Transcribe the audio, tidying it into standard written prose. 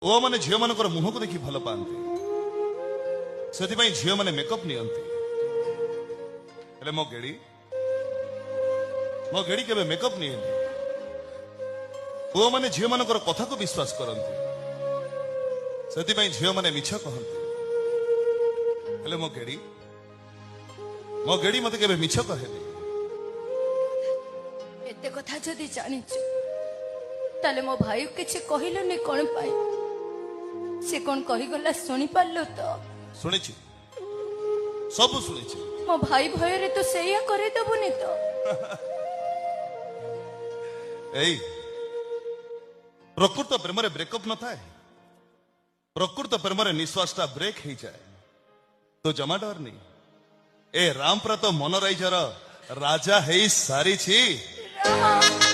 ओ माने झील मान मुह को देखी भल पाती से झील मैंने मेकअप नियंती हेले मो गेड़ी केबे मेकअप नियंती पुओ माने झील मान कथा को विश्वास करती से झील मैंने मिछ कहती हेले मो गेड़ी मत केबे मिछ कहेनी एते कथा जदि जानिछु ताले मो भाई किछि कहिलनि कोन पाई से कोन कहि गला सुनि पारलो तो सुनी सब सुनी मो भाई भय रे तो सेया करे दबुनी तो एई प्रकृत प्रेम रे ब्रेकअप न थाए प्रकृत प्रेम रे निश्वासटा ब्रेक हो जाए तो जमा डर नहीं ए रामपुरा तो मनोराइजर राजा है सारी छी राम